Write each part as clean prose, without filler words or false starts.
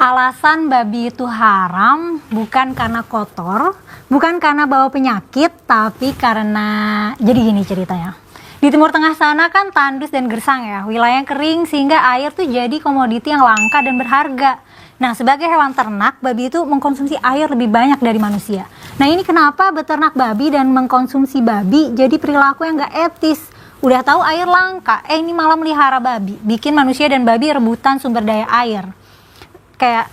Alasan babi itu haram bukan karena kotor, bukan karena bawa penyakit, tapi karena jadi gini ceritanya. Di Timur Tengah sana kan tandus dan gersang ya, wilayah yang kering sehingga air tuh jadi komoditi yang langka dan berharga. Nah, sebagai hewan ternak, babi itu mengkonsumsi air lebih banyak dari manusia. Nah, ini kenapa beternak babi dan mengkonsumsi babi jadi perilaku yang gak etis. Udah tahu air langka, ini malah melihara babi, bikin manusia dan babi rebutan sumber daya air. Kayak,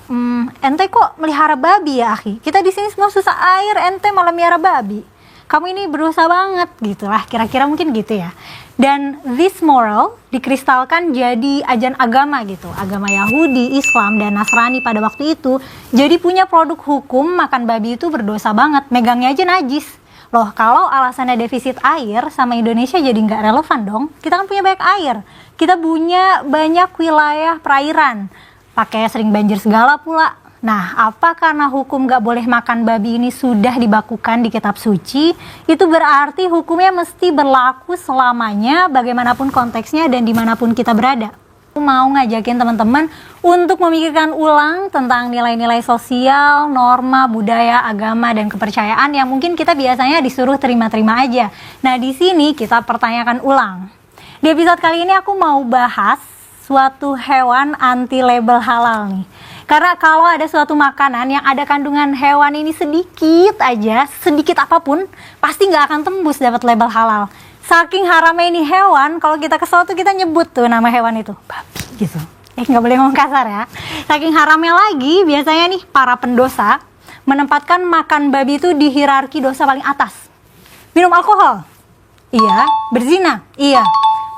ente kok melihara babi ya, akhi? Kita di sini semua susah air, ente malah melihara babi. Kamu ini berdosa banget, gitulah. Kira-kira mungkin gitu ya. Dan this moral dikristalkan jadi ajaran agama gitu. Agama Yahudi, Islam, dan Nasrani pada waktu itu. Jadi punya produk hukum makan babi itu berdosa banget. Megangnya aja najis. Loh, kalau alasannya defisit air sama Indonesia jadi nggak relevan dong. Kita kan punya banyak air. Kita punya banyak wilayah perairan. Pakai sering banjir segala pula. Nah, apa karena hukum gak boleh makan babi ini sudah dibakukan di kitab suci, itu berarti hukumnya mesti berlaku selamanya bagaimanapun konteksnya dan dimanapun kita berada. Aku mau ngajakin teman-teman untuk memikirkan ulang tentang nilai-nilai sosial, norma, budaya, agama, dan kepercayaan yang mungkin kita biasanya disuruh terima-terima aja. Nah, di sini kita pertanyakan ulang. Di episode kali ini aku mau bahas suatu hewan anti label halal nih. Karena kalau ada suatu makanan yang ada kandungan hewan ini sedikit aja, sedikit apapun, pasti nggak akan tembus dapat label halal. Saking haramnya ini hewan, kalau kita kesel tuh kita nyebut tuh nama hewan itu, babi gitu. Nggak boleh ngomong kasar ya. Saking haramnya lagi, biasanya nih para pendosa menempatkan makan babi itu di hierarki dosa paling atas. Minum alkohol? Iya. Berzina? Iya.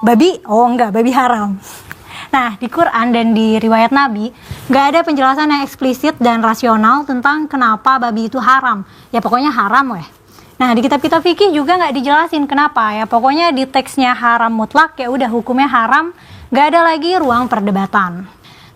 Babi? Oh enggak, babi haram. Nah, di Quran dan di riwayat Nabi, nggak ada penjelasan yang eksplisit dan rasional tentang kenapa babi itu haram. Ya pokoknya haram weh. Nah, di kitab-kitab fikih juga nggak dijelasin kenapa. Ya pokoknya di teksnya haram mutlak, ya udah hukumnya haram, nggak ada lagi ruang perdebatan.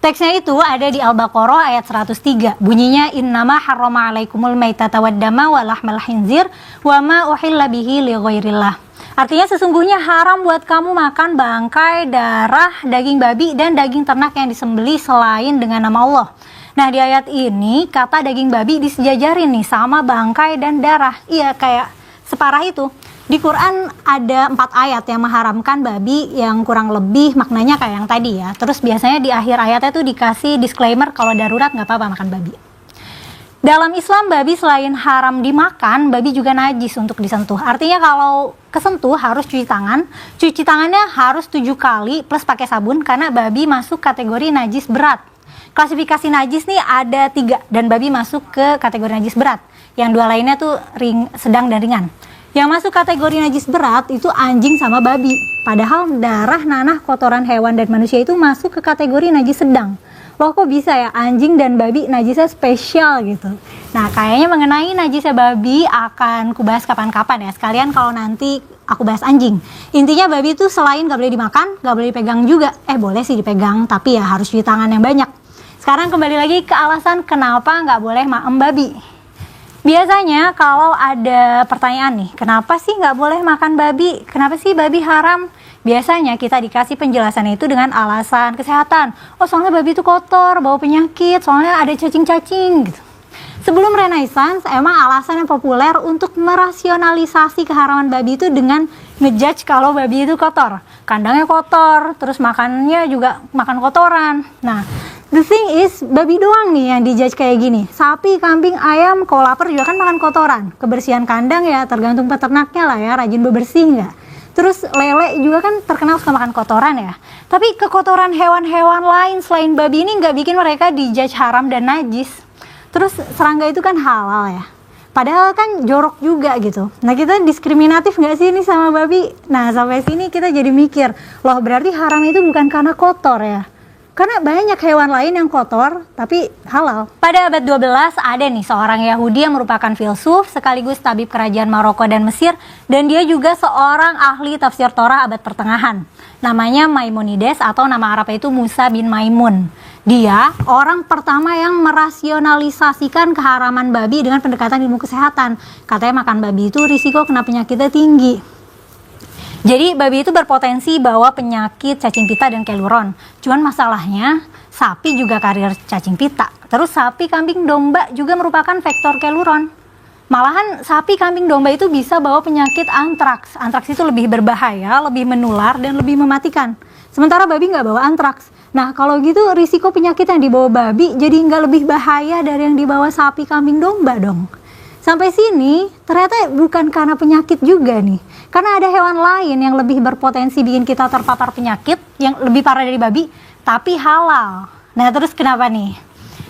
Teksnya itu ada di Al-Baqarah ayat 103. Bunyinya, innama harrama alaikumul maitata waddama wa lahmal khinzir wa ma uhilla bihi li ghairillah. Artinya sesungguhnya haram buat kamu makan bangkai, darah, daging babi, dan daging ternak yang disembelih selain dengan nama Allah. Nah, di ayat ini kata daging babi disejajarin nih sama bangkai dan darah. Iya, kayak separah itu. Di Quran ada 4 ayat yang mengharamkan babi yang kurang lebih maknanya kayak yang tadi ya. Terus biasanya di akhir ayatnya tuh dikasih disclaimer kalau darurat nggak apa-apa makan babi. Dalam Islam, babi selain haram dimakan, babi juga najis untuk disentuh. Artinya kalau kesentuh harus cuci tangan. Cuci tangannya harus 7 kali plus pakai sabun karena babi masuk kategori najis berat. Klasifikasi najis nih ada 3 dan babi masuk ke kategori najis berat. Yang 2 lainnya tuh sedang dan ringan. Yang masuk kategori najis berat itu anjing sama babi. Padahal darah, nanah, kotoran hewan dan manusia itu masuk ke kategori najis sedang. Loh, kok bisa ya anjing dan babi najisnya spesial gitu. Nah, kayaknya mengenai najisnya babi akan kubahas kapan-kapan ya. Sekalian kalau nanti aku bahas anjing. Intinya babi itu selain gak boleh dimakan, gak boleh dipegang juga. Boleh sih dipegang, tapi ya harus cuci tangan yang banyak. Sekarang kembali lagi ke alasan kenapa gak boleh maem babi. Biasanya kalau ada pertanyaan nih, kenapa sih gak boleh makan babi? Kenapa sih babi haram? Biasanya kita dikasih penjelasan itu dengan alasan kesehatan. Oh, soalnya babi itu kotor, bawa penyakit, soalnya ada cacing-cacing gitu. Sebelum Renaissance, emang alasan yang populer untuk merasionalisasi keharaman babi itu dengan ngejudge kalau babi itu kotor. Kandangnya kotor, terus makannya juga makan kotoran. Nah, the thing is, babi doang nih yang dijudge kayak gini. Sapi, kambing, ayam, kalau lapar juga kan makan kotoran. Kebersihan kandang ya tergantung peternaknya lah ya, rajin bebersih nggak. Terus lele juga kan terkenal suka makan kotoran ya. Tapi kekotoran hewan-hewan lain selain babi ini nggak bikin mereka dijudge haram dan najis. Terus serangga itu kan halal ya. Padahal kan jorok juga gitu. Nah, kita diskriminatif nggak sih ini sama babi? Nah, sampai sini kita jadi mikir, loh berarti haram itu bukan karena kotor ya. Karena banyak hewan lain yang kotor, tapi halal. Pada abad 12 ada nih seorang Yahudi yang merupakan filsuf, sekaligus tabib kerajaan Maroko dan Mesir, dan dia juga seorang ahli tafsir Torah abad pertengahan. Namanya Maimonides atau nama Arabnya itu Musa bin Maimun. Dia orang pertama yang merasionalisasikan keharaman babi dengan pendekatan ilmu kesehatan. Katanya makan babi itu risiko kena penyakitnya tinggi. Jadi babi itu berpotensi bawa penyakit cacing pita dan keluron. Cuman masalahnya sapi juga karier cacing pita. Terus sapi, kambing, domba juga merupakan vektor keluron. Malahan sapi, kambing, domba itu bisa bawa penyakit antraks. Antraks itu lebih berbahaya, lebih menular, dan lebih mematikan. Sementara babi nggak bawa antraks. Nah, kalau gitu risiko penyakit yang dibawa babi jadi nggak lebih bahaya dari yang dibawa sapi, kambing, domba dong. Sampai sini, ternyata bukan karena penyakit juga nih. Karena ada hewan lain yang lebih berpotensi bikin kita terpapar penyakit, yang lebih parah dari babi, tapi halal. Nah, terus kenapa nih?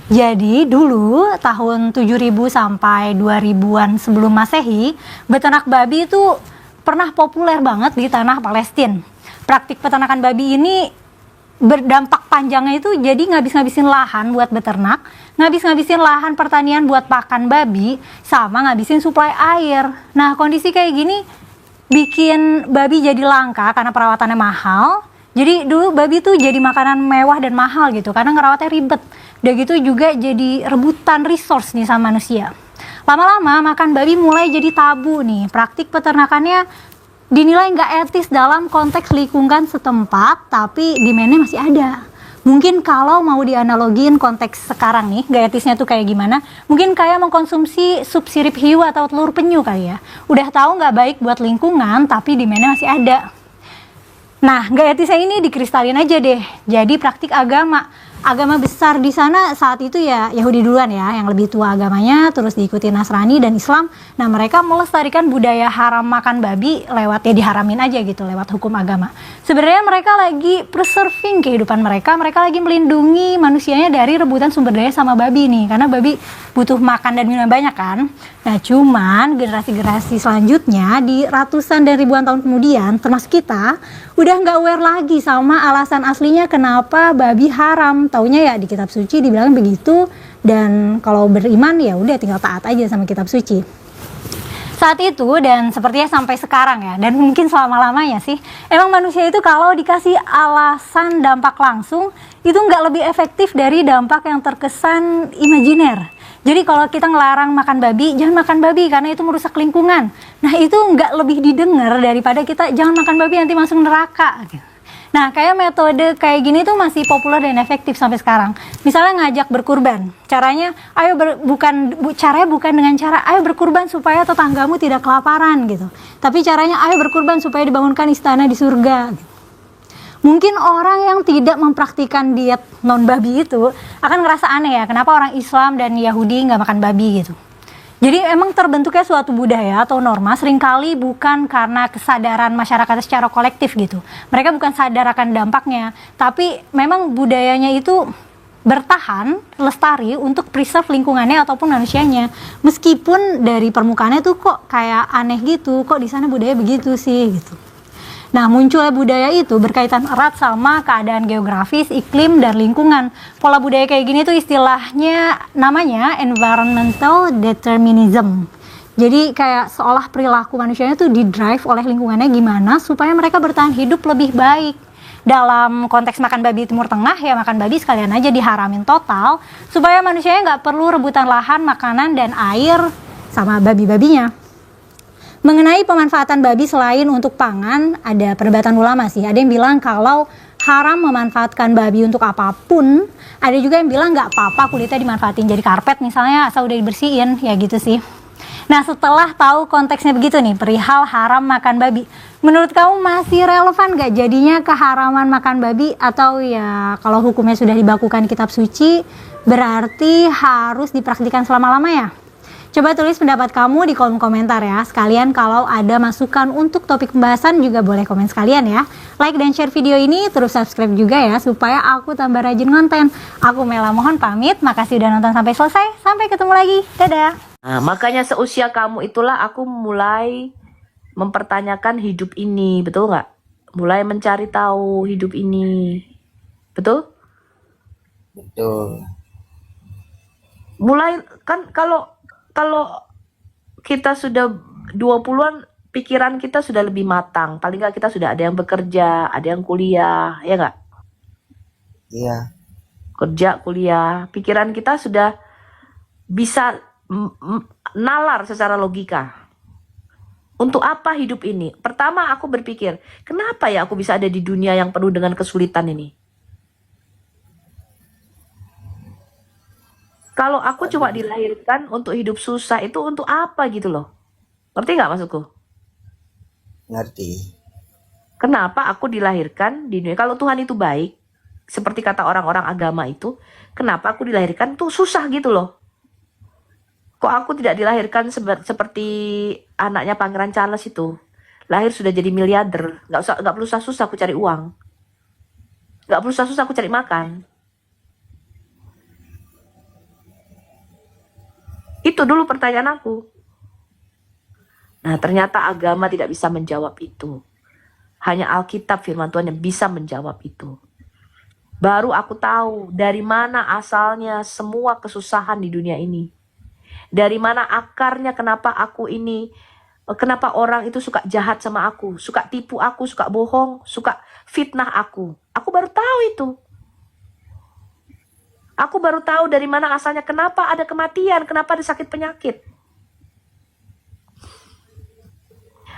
Jadi dulu tahun 7000 sampai 2000-an sebelum Masehi, beternak babi itu pernah populer banget di tanah Palestina. Praktik peternakan babi ini berdampak panjangnya itu jadi ngabis-ngabisin lahan buat beternak, ngabis-ngabisin lahan pertanian buat pakan babi, sama ngabisin suplai air. Nah, kondisi kayak gini bikin babi jadi langka karena perawatannya mahal. Jadi dulu babi tuh jadi makanan mewah dan mahal gitu karena ngerawatnya ribet. Udah gitu juga jadi rebutan resource nih sama manusia. Lama-lama makan babi mulai jadi tabu nih. Praktik peternakannya dinilai nggak etis dalam konteks lingkungan setempat, tapi demand-nya masih ada. Mungkin kalau mau dianalogin konteks sekarang nih, nggak etisnya tuh kayak gimana? Mungkin kayak mengkonsumsi sup sirip hiu atau telur penyu kali ya. Udah tahu nggak baik buat lingkungan, tapi demand-nya masih ada. Nah, nggak etisnya ini dikristalin aja deh. Jadi praktik agama besar di sana saat itu ya Yahudi duluan ya, yang lebih tua agamanya, terus diikuti Nasrani dan Islam. Nah, mereka melestarikan budaya haram makan babi lewat ya diharamin aja gitu lewat hukum agama. Sebenarnya mereka lagi preserving kehidupan mereka lagi melindungi manusianya dari rebutan sumber daya sama babi nih, karena babi butuh makan dan minum banyak kan. Nah, cuman generasi-generasi selanjutnya di ratusan dan ribuan tahun kemudian, termasuk kita, udah nggak aware lagi sama alasan aslinya kenapa babi haram. Taunya ya di kitab suci dibilang begitu, dan kalau beriman ya udah tinggal taat aja sama kitab suci. Saat itu dan sepertinya sampai sekarang ya, dan mungkin selama-lamanya sih, emang manusia itu kalau dikasih alasan dampak langsung itu nggak lebih efektif dari dampak yang terkesan imajiner. Jadi kalau kita ngelarang makan babi, jangan makan babi karena itu merusak lingkungan. Nah, itu nggak lebih didengar daripada kita jangan makan babi nanti masuk neraka. Nah, kayak metode kayak gini tuh masih populer dan efektif sampai sekarang. Misalnya ngajak berkurban. Caranya caranya bukan dengan cara ayo berkurban supaya tetanggamu tidak kelaparan gitu. Tapi caranya ayo berkurban supaya dibangunkan istana di surga. Mungkin orang yang tidak mempraktikkan diet non babi itu akan ngerasa aneh ya, kenapa orang Islam dan Yahudi nggak makan babi gitu. Jadi emang terbentuknya suatu budaya atau norma seringkali bukan karena kesadaran masyarakat secara kolektif gitu. Mereka bukan sadar akan dampaknya, tapi memang budayanya itu bertahan, lestari untuk preserve lingkungannya ataupun manusianya. Meskipun dari permukaannya tuh kok kayak aneh gitu, kok di sana budaya begitu sih gitu. Nah, munculnya budaya itu berkaitan erat sama keadaan geografis, iklim, dan lingkungan. Pola budaya kayak gini tuh istilahnya namanya environmental determinism. Jadi kayak seolah perilaku manusianya tuh di-drive oleh lingkungannya gimana supaya mereka bertahan hidup lebih baik. Dalam konteks makan babi Timur Tengah ya makan babi sekalian aja diharamin total supaya manusianya nggak perlu rebutan lahan, makanan, dan air sama babi-babinya. Mengenai pemanfaatan babi selain untuk pangan, ada perdebatan ulama sih. Ada yang bilang kalau haram memanfaatkan babi untuk apapun. Ada juga yang bilang nggak apa-apa kulitnya dimanfaatin jadi karpet misalnya asal udah dibersihin, ya gitu sih. Nah, setelah tahu konteksnya begitu nih, perihal haram makan babi. Menurut kamu masih relevan nggak jadinya keharaman makan babi? Atau ya kalau hukumnya sudah dibakukan kitab suci, berarti harus dipraktikkan selama-lamanya? Coba tulis pendapat kamu di kolom komentar ya. Sekalian kalau ada masukan untuk topik pembahasan juga boleh komen sekalian ya. Like dan share video ini, terus subscribe juga ya supaya aku tambah rajin konten. Aku Mela mohon pamit, makasih udah nonton sampai selesai. Sampai ketemu lagi, dadah. Nah, makanya seusia kamu itulah aku mulai mempertanyakan hidup ini, betul nggak? Mulai mencari tahu hidup ini, betul? Betul. Mulai kan kalau kita sudah 20-an, pikiran kita sudah lebih matang. Paling nggak kita sudah ada yang bekerja, ada yang kuliah, ya nggak? Iya. Kerja, kuliah. Pikiran kita sudah bisa nalar secara logika. Untuk apa hidup ini? Pertama aku berpikir, kenapa ya aku bisa ada di dunia yang penuh dengan kesulitan ini? Kalau aku Kok cuma di- dilahirkan untuk hidup susah, itu untuk apa gitu loh? Ngerti nggak maksudku? ngerti. Kenapa aku dilahirkan di dunia? Kalau Tuhan itu baik, seperti kata orang-orang agama itu, kenapa aku dilahirkan tuh susah gitu loh? Kok aku tidak dilahirkan seperti anaknya Pangeran Charles itu? Lahir sudah jadi miliarder, nggak perlu susah-susah aku cari uang, nggak perlu susah-susah aku cari makan. Itu dulu pertanyaan aku. Nah, ternyata agama tidak bisa menjawab itu. Hanya Alkitab firman Tuhan yang bisa menjawab itu. Baru aku tahu dari mana asalnya semua kesusahan di dunia ini. Dari mana akarnya kenapa aku ini, kenapa orang itu suka jahat sama aku, suka tipu aku, suka bohong, suka fitnah aku. Aku baru tahu itu. Aku baru tahu dari mana asalnya kenapa ada kematian, kenapa ada sakit penyakit.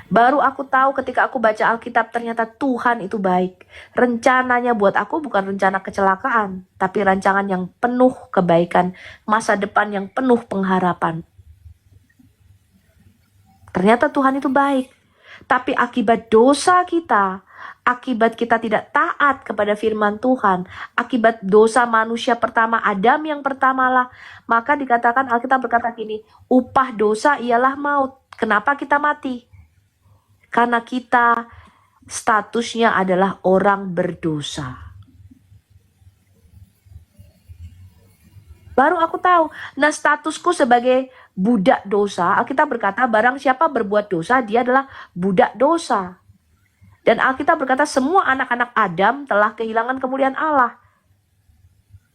Baru aku tahu ketika aku baca Alkitab ternyata Tuhan itu baik. Rencananya buat aku bukan rencana kecelakaan, tapi rancangan yang penuh kebaikan, masa depan yang penuh pengharapan. Ternyata Tuhan itu baik. Tapi akibat dosa kita, akibat kita tidak taat kepada firman Tuhan, akibat dosa manusia pertama, Adam yang pertamalah, maka dikatakan Alkitab berkata gini, upah dosa ialah maut. Kenapa kita mati? Karena kita statusnya adalah orang berdosa. Baru aku tahu. Nah, statusku sebagai budak dosa, Alkitab berkata barang siapa berbuat dosa, dia adalah budak dosa. Dan Alkitab berkata semua anak-anak Adam telah kehilangan kemuliaan Allah.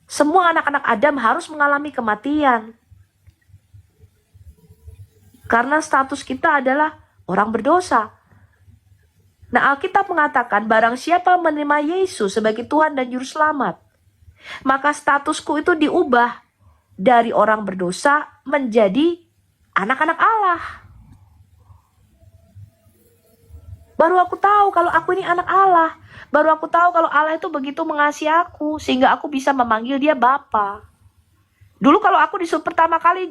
Semua anak-anak Adam harus mengalami kematian. Karena status kita adalah orang berdosa. Nah, Alkitab mengatakan barang siapa menerima Yesus sebagai Tuhan dan Juru Selamat, maka statusku itu diubah dari orang berdosa menjadi anak-anak Allah. Baru aku tahu kalau aku ini anak Allah. Baru aku tahu kalau Allah itu begitu mengasihi aku sehingga aku bisa memanggil dia Bapa. Dulu kalau aku disuruh pertama kali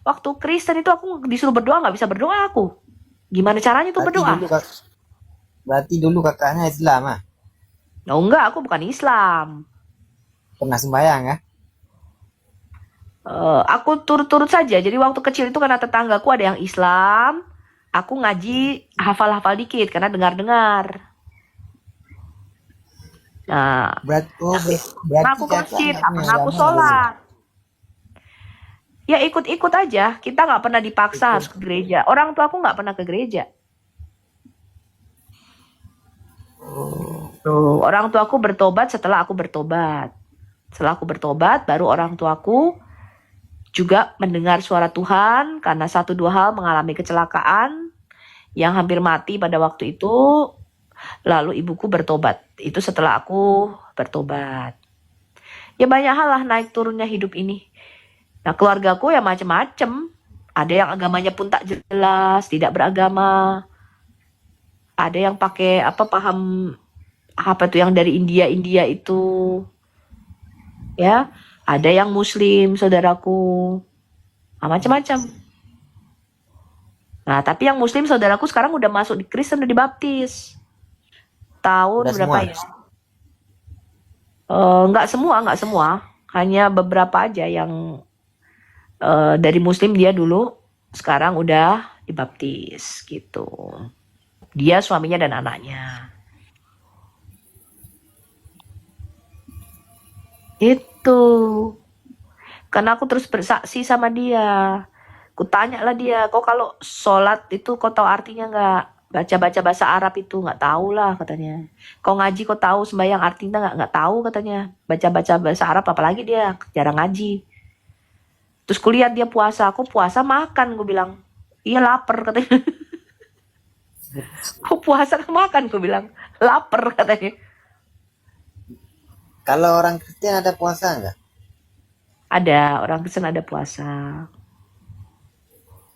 waktu Kristen itu aku disuruh berdoa nggak bisa berdoa aku. Gimana caranya tuh Berarti berdoa? dulu berarti dulu kakaknya Islam ah. Oh enggak, aku bukan Islam. Pernah sembahyang ya? Aku turut-turut saja. Jadi waktu kecil itu karena tetanggaku ada yang Islam, aku ngaji hafal-hafal dikit karena dengar-dengar. Nah, Berarti aku ke masjid, kakaknya punya aku agama dulu. sholat. Ya ikut-ikut aja. Kita nggak pernah dipaksa harus ke gereja. Orang tua aku nggak pernah ke gereja. Tuh, orang tuaku bertobat setelah aku bertobat. Setelah aku bertobat, baru orang tuaku juga mendengar suara Tuhan karena satu dua hal mengalami kecelakaan yang hampir mati pada waktu itu. Lalu ibuku bertobat. Itu setelah aku bertobat. Ya banyak hal lah naik turunnya hidup ini. Nah keluargaku ya macem-macem. Ada yang agamanya pun tak jelas, tidak beragama. Ada yang pakai paham apa tuh yang dari India itu. Ya, ada yang Muslim, saudaraku. Nah, macam-macam. Nah, tapi yang Muslim saudaraku sekarang udah masuk di Kristen, udah dibaptis. Tahun Udah berapa semua. ya? Nggak semua. Hanya beberapa aja yang dari Muslim dia dulu, sekarang udah dibaptis gitu. Dia, suaminya, dan anaknya. Itu. Karena aku terus bersaksi sama dia. Kutanya lah dia, kok kalau sholat itu kau tahu artinya nggak? Baca-baca bahasa Arab itu nggak tahu lah katanya. Kau ngaji kau tahu sembahyang artinya nggak tahu katanya. Baca-baca bahasa Arab apalagi dia jarang ngaji. Terus kulihat dia puasa, aku puasa makan, gue bilang. Iya lapar katanya. Kok puasa makan, gue bilang. Lapar katanya. Kalau orang Kristen ada puasa nggak? Ada, orang Kristen ada puasa.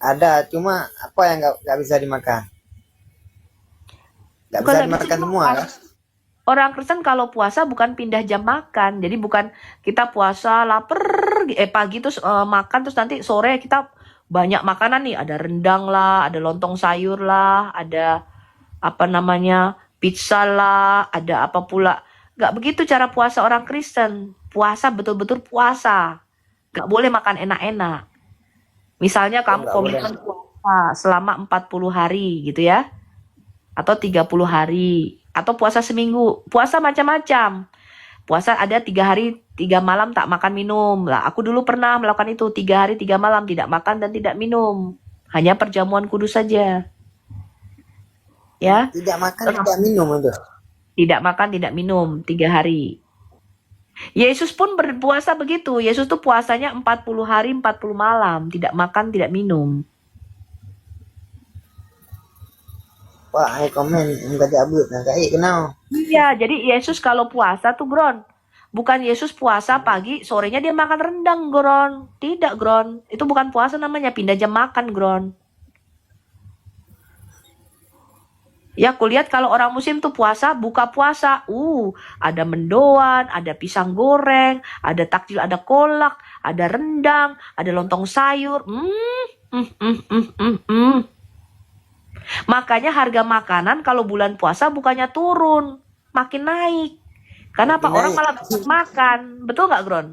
Ada, cuma apa yang nggak bisa dimakan? Nggak Bukan bisa nggak dimakan semua dimakan. kan? Orang Kristen kalau puasa bukan pindah jam makan. Jadi bukan kita puasa lapar pagi terus makan terus nanti sore kita banyak makanan nih, ada rendang lah, ada lontong sayur lah, ada apa namanya pizza lah, ada apa pula. Gak begitu cara puasa orang Kristen. Puasa betul-betul puasa. Gak boleh makan enak-enak. Misalnya kamu nggak boleh. komitmen puasa selama 40 hari gitu ya. Atau 30 hari. Atau puasa seminggu. Puasa macam-macam. Puasa ada 3 hari 3 malam tak makan minum. Lah aku dulu pernah melakukan itu 3 hari 3 malam tidak makan dan tidak minum. Hanya perjamuan kudus saja. Ya, Tidak makan, tidak minum itu. tidak makan tidak minum 3 hari. Yesus pun berpuasa begitu. Yesus tuh puasanya 40 hari 40 malam, tidak makan tidak minum. Wah, ai komen enggak cabut, enggak kenal. Iya, jadi Yesus kalau puasa tuh Gron, bukan Yesus puasa pagi, sorenya dia makan rendang Gron. Tidak Gron, itu bukan puasa namanya, pindah jam makan Gron. Ya, kulihat kalau orang muslim tuh puasa, buka puasa. Ada mendoan, ada pisang goreng, ada takjil, ada kolak, ada rendang, ada lontong sayur. Makanya harga makanan kalau bulan puasa bukannya turun, makin naik. Karena apa? Makin Orang naik. malah banyak makan. Betul nggak, Gron?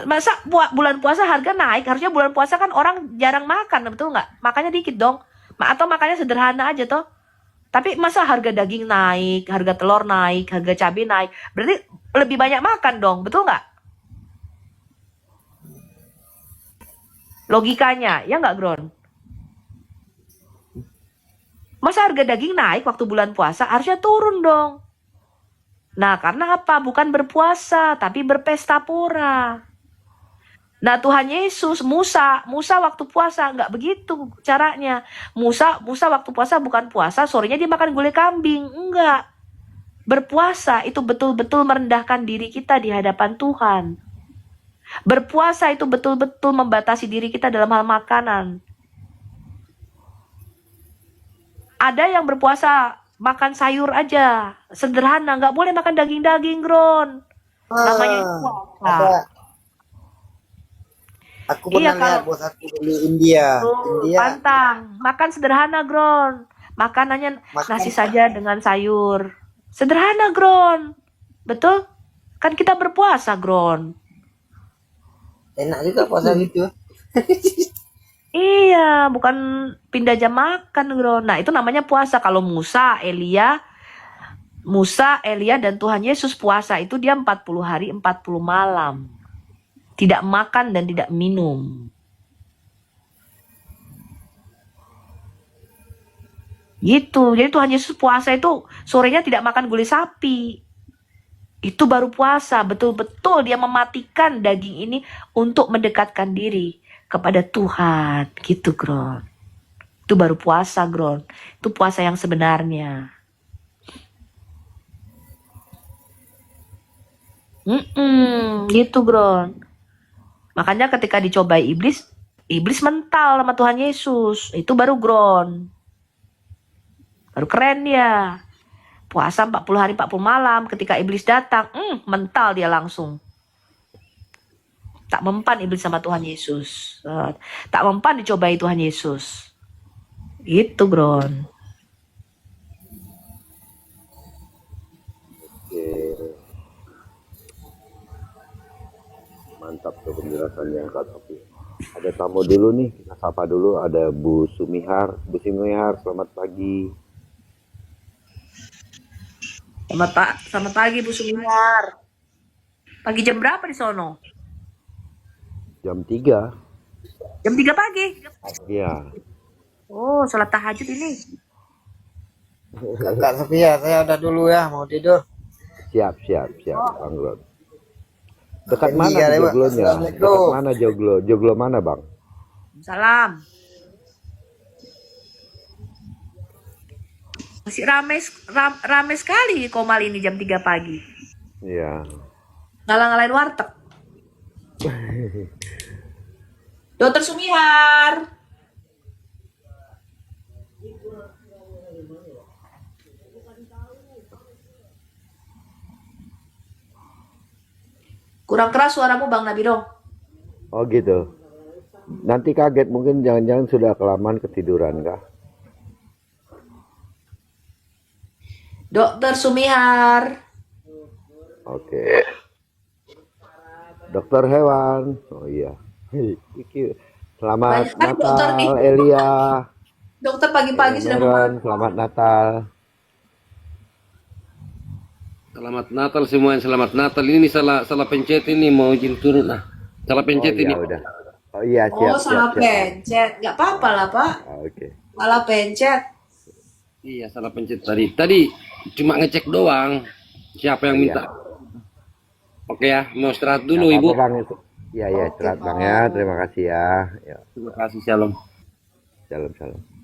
Masa bulan puasa harga naik? Harusnya bulan puasa kan orang jarang makan, betul nggak? Makanya dikit dong. Atau makannya sederhana aja toh. Tapi masa harga daging naik, harga telur naik, harga cabai naik. Berarti lebih banyak makan dong, betul nggak? Logikanya, ya nggak, Gron? Masa harga daging naik waktu bulan puasa? Harusnya turun dong. Nah, karena apa? Bukan berpuasa, tapi berpesta pora. Nah, Tuhan Yesus, Musa waktu puasa nggak begitu caranya. Musa waktu puasa bukan puasa, sorenya dia makan gulai kambing, enggak. Berpuasa itu betul-betul merendahkan diri kita di hadapan Tuhan. Berpuasa itu betul-betul membatasi diri kita dalam hal makanan. Ada yang berpuasa makan sayur aja, sederhana, nggak boleh makan daging-daging, Gron. Namanya puasa. Ada. Aku pernah lihat bos aku di India. Pantang, makan sederhana, Gron. Makanannya nasi saja dengan sayur. Sederhana, Gron. Betul? Kan kita berpuasa, Gron. Enak juga puasa gitu. Iya, bukan pindah jam makan, Gron. Nah, itu namanya puasa. Kalau Musa, Elia, dan Tuhan Yesus puasa itu dia 40 hari, 40 malam. Tidak makan dan tidak minum. Gitu. Jadi Tuhan Yesus puasa itu sorenya tidak makan gulai sapi. Itu baru puasa. Betul-betul dia mematikan daging ini untuk mendekatkan diri kepada Tuhan. Gitu, Gron. Itu baru puasa, Gron. Itu puasa yang sebenarnya. Gitu, Gron. Makanya ketika dicobai iblis mental sama Tuhan Yesus. Itu baru Gron. Baru keren dia. Puasa 40 hari 40 malam. Ketika iblis datang, mental dia langsung. Tak mempan iblis sama Tuhan Yesus. Tak mempan dicobai Tuhan Yesus. Gitu, Gron. Mantap tuh penjelasannya Kak Sofi. Ada tamu dulu nih, kita sapa dulu. Ada Bu Sumihar. Bu Sumihar, selamat pagi. Selamat pagi Bu Sumihar. Pagi jam berapa di sono? Jam 3. Jam 3 pagi? Iya. Oh, sholat tahajud ini. Kak Sofia, saya udah dulu ya, mau tidur. Siap, Bang Gron. Dekat Jam mana 3 lewat. joglonya? Assalamualaikum. Dekat mana joglo? Joglo mana, Bang? Salam. Masih ramai sekali Komal ini jam 3 pagi. Iya. Ngalah-ngalahin warteg. Dokter Sumihar. Kurang keras suaramu Bang Nabiro. Oh gitu. Nanti kaget mungkin jangan-jangan sudah kelamaan ketiduran kah? Dokter Sumihar. Oke. Dokter hewan. Oh iya. Selamat Banyak kan dokter nih. Natal Elia. Dokter pagi-pagi sudah Meron, selamat Natal. Selamat Natal semuanya, selamat Natal. Ini salah pencet ini mau izin turun ah. Salah Oh pencet ini. iya udah. Oh iya siap Oh, salah siap. pencet. Nggak apa-apa lah, Pak. Ah, Oke. Salah pencet. Iya, salah pencet tadi. Tadi cuma ngecek doang. Siapa yang minta? Oke ya, mau istirahat dulu Nggak Ibu. apa-apa, Bang. Iya iya istirahat Bang ya. Terima kasih ya. Ya, Terima kasih, Shalom. Shalom shalom.